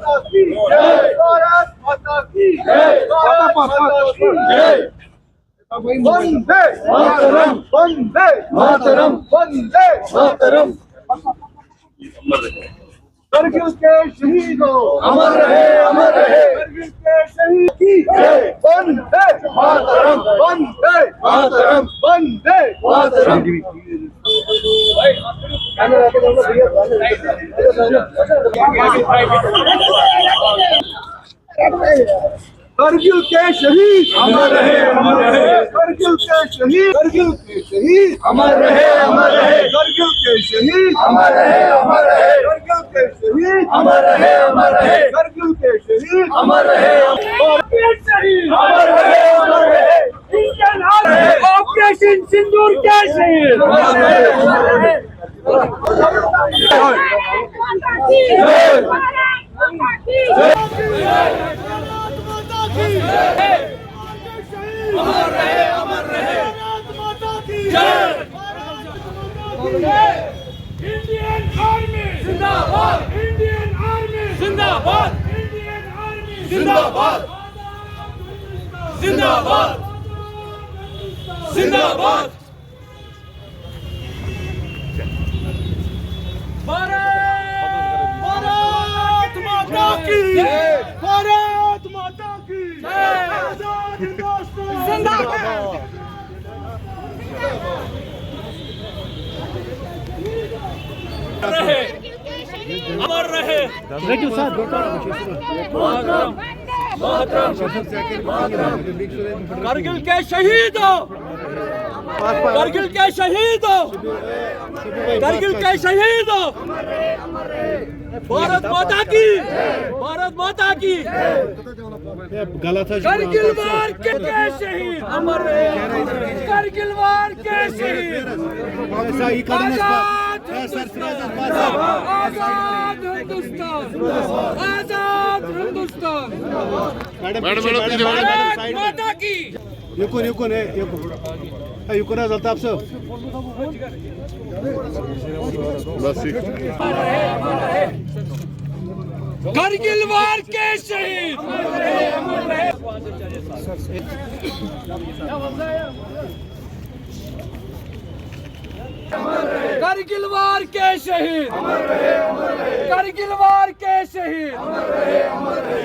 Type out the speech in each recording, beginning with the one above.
माता की जय, भारत माता की जय, भारत माता की जय। वंदे मातरम, वंदे मातरम, वंदे मातरम। करगिल के शहीदों अमर रहे, अमर रहे। करगिल के शहीद की जय। वंदे मातरम, वंदे मातरम, वंदे मातरम। करगिल के शहीद अमर रहे, अमर रहे। करगिल के शहीद, करगिल के शहीद अमर रहे, अमर रहे। करगिल के शहीद अमर रहे, अमर रहे। करगिल के शहीद अमर रहे, अमर रहे। करगिल के शहीद अमर रहे, शहीद अमर रहे, अमर रहे। इंडियन आर्मी ऑपरेशन सिंदूर के शहीद अमर रहे, अमर रहे। अमर रहे, अमर रहे। इंडियन आर्मी जिंदाबाद, इंडियन आर्मी जिंदाबाद, इंडियन आर्मी जिंदाबाद, जिंदाबाद, जिंदाबाद। भारत माता की जय, भारत माता की जय, आजाद हिंदुस्तान जिंदाबाद। अमर रहे करगिल के शहीदों, करगिल के शहीदों, करगिल के शहीदों। भारत माता की, भारत माता की। करगिल वार के शहीद अमर रहे, करगिल वार के शहीद। आजाद हिंदुस्तान, आजाद हिंदुस्तान। भारत माता की। युकोन युकोन युकोन जलता आपसे करगिल वार के शहीद करगिल वार के शहीद, करगिल वार के शहीद,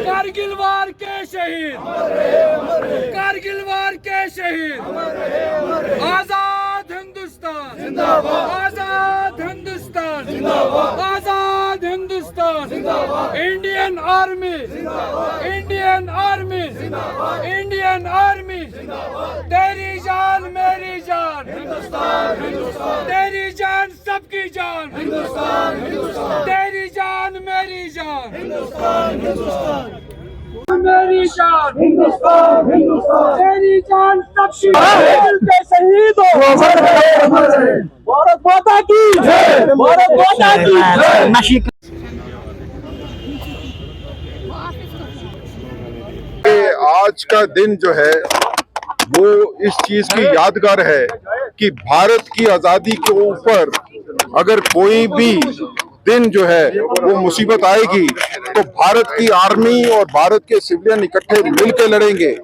करगिल वार के शहीद, करगिल वार के शहीद। आजाद हिंदुस्तान जिंदाबाद, आजाद हिंदुस्तान जिंदाबाद, आजाद हिंदुस्तान जिंदाबाद। Indian army, Indian army, Indian army. तेरी जान मेरी जान हिंदुस्तान, हिंदुस्तान। तेरी जान सबकी जान हिंदुस्तान, हिंदुस्तान। तेरी जान मेरी जान हिंदुस्तान, हिंदुस्तान। मेरी जान हिंदुस्तान, हिंदुस्तान। तेरी जान सबकी जान के शहीदों अमर रहे, अमर रहे। भारत माता की जय, भारत माता की जय। आज का दिन जो है वो इस चीज की यादगार है कि भारत की आजादी के ऊपर अगर कोई भी दिन जो है वो मुसीबत आएगी तो भारत की आर्मी और भारत के सिविलियन इकट्ठे मिलकर लड़ेंगे।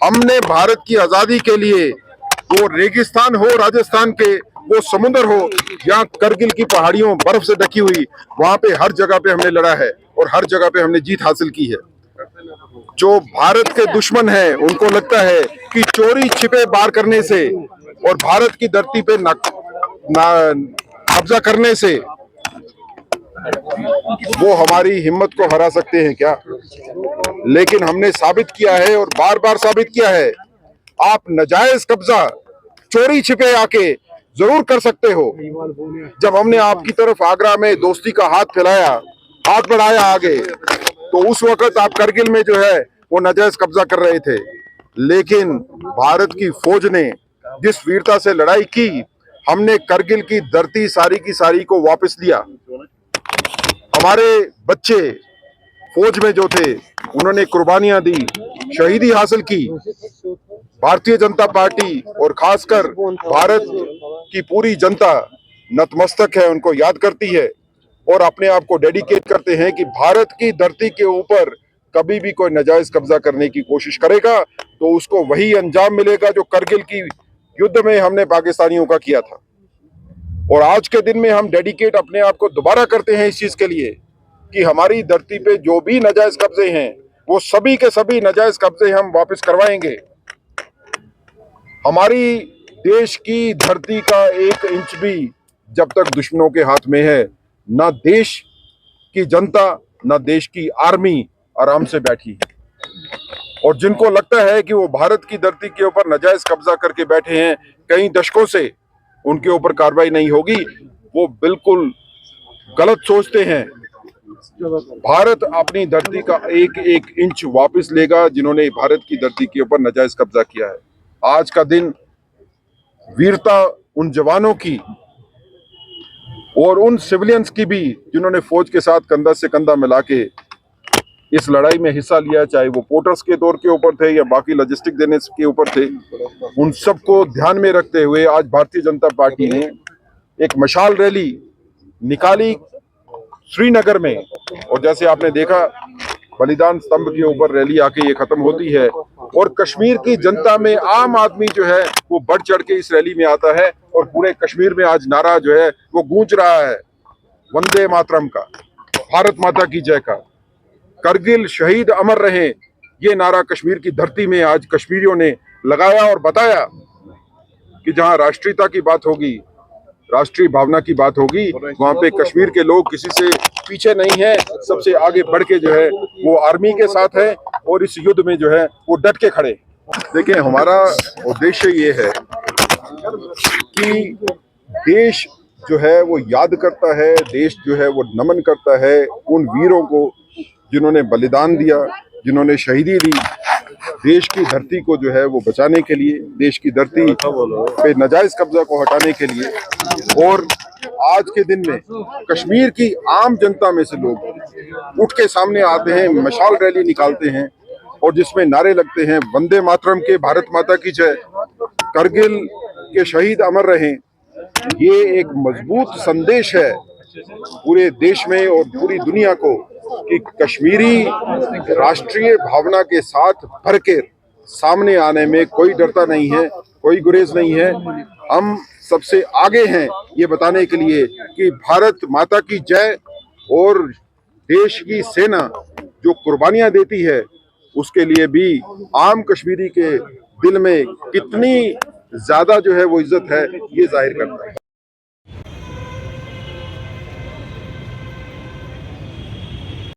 हमने भारत की आजादी के लिए, वो रेगिस्तान हो राजस्थान के, वो समुद्र हो या करगिल की पहाड़ियों बर्फ से ढकी हुई, वहां पे हर जगह पे हमने लड़ा है और हर जगह पे हमने जीत हासिल की है। जो भारत के दुश्मन हैं उनको लगता है कि चोरी छिपे वार करने से और भारत की धरती पे कब्जा करने से वो हमारी हिम्मत को हरा सकते हैं क्या? लेकिन हमने साबित किया है और बार बार साबित किया है, आप नाजायज कब्जा चोरी छिपे आके जरूर कर सकते हो। जब हमने आपकी तरफ आगरा में दोस्ती का हाथ फैलाया, हाथ बढ़ाया आगे, तो उस वक्त आप करगिल में जो है वो नाजायज कब्जा कर रहे थे। लेकिन भारत की फौज ने जिस वीरता से लड़ाई की, हमने करगिल की धरती सारी की सारी को वापस लिया। हमारे बच्चे फौज में जो थे उन्होंने कुर्बानियां दी, शहीदी हासिल की। भारतीय जनता पार्टी और खासकर भारत की पूरी जनता नतमस्तक है, उनको याद करती है। और अपने आप को डेडिकेट करते हैं कि भारत की धरती के ऊपर कभी भी कोई नाजायज कब्जा करने की कोशिश करेगा तो उसको वही अंजाम मिलेगा जो करगिल की युद्ध में हमने पाकिस्तानियों का किया था। और आज के दिन में हम डेडिकेट अपने आप को दोबारा करते हैं इस चीज के लिए कि हमारी धरती पे जो भी नाजायज कब्जे हैं वो सभी के सभी नाजायज कब्जे हम वापस करवाएंगे। हमारी देश की धरती का 1 इंच भी जब तक दुश्मनों के हाथ में है, ना देश की जनता ना देश की आर्मी आराम से बैठी है। और जिनको लगता है कि वो भारत की धरती के ऊपर नाजायज कब्जा करके बैठे हैं कई दशकों से, उनके ऊपर कार्रवाई नहीं होगी, वो बिल्कुल गलत सोचते हैं। भारत अपनी धरती का 1-1 इंच वापस लेगा जिन्होंने भारत की धरती के ऊपर नाजायज कब्जा किया है। आज का दिन वीरता उन जवानों की और उन सिविलियंस की भी जिन्होंने फौज के साथ कंधा से कंधा मिला के इस लड़ाई में हिस्सा लिया, चाहे वो पोर्टर्स के तौर के ऊपर थे या बाकी लॉजिस्टिक देने के ऊपर थे। उन सबको ध्यान में रखते हुए आज भारतीय जनता पार्टी ने एक मशाल रैली निकाली श्रीनगर में। और जैसे आपने देखा बलिदान स्तंभ के ऊपर रैली आके ये खत्म होती है और कश्मीर की जनता में आम आदमी जो है वो बढ़ चढ़ के इस रैली में आता है और पूरे कश्मीर में आज नारा जो है वो गूंज रहा है वंदे मातरम का, भारत माता की जय का, करगिल शहीद अमर रहे। ये नारा कश्मीर की धरती में आज कश्मीरियों ने लगाया और बताया कि जहां राष्ट्रीयता की बात होगी, राष्ट्रीय भावना की बात होगी, वहां पे कश्मीर के लोग किसी से पीछे नहीं है, सबसे आगे बढ़ के जो है वो आर्मी के साथ है और इस युद्ध में जो है वो डट के खड़े। देखिए, हमारा उद्देश्य ये है कि देश जो है वो याद करता है, देश जो है वो नमन करता है उन वीरों को जिन्होंने बलिदान दिया, जिन्होंने शहीदी दी देश की धरती को जो है वो बचाने के लिए, देश की धरती पे नाजायज कब्जा को हटाने के लिए। और आज के दिन में कश्मीर की आम जनता में से लोग उठ के सामने आते हैं, मशाल रैली निकालते हैं और जिसमें नारे लगते हैं वंदे मातरम के, भारत माता की जय, करगिल के शहीद अमर रहें। ये एक मजबूत संदेश है पूरे देश में और पूरी दुनिया को कि कश्मीरी राष्ट्रीय भावना के साथ भर के सामने आने में कोई डरता नहीं है, कोई गुरेज नहीं है। हम सबसे आगे हैं ये बताने के लिए कि भारत माता की जय और देश की सेना जो कुर्बानियां देती है उसके लिए भी आम कश्मीरी के दिल में कितनी ज्यादा जो है वो इज्जत है ये जाहिर करता है।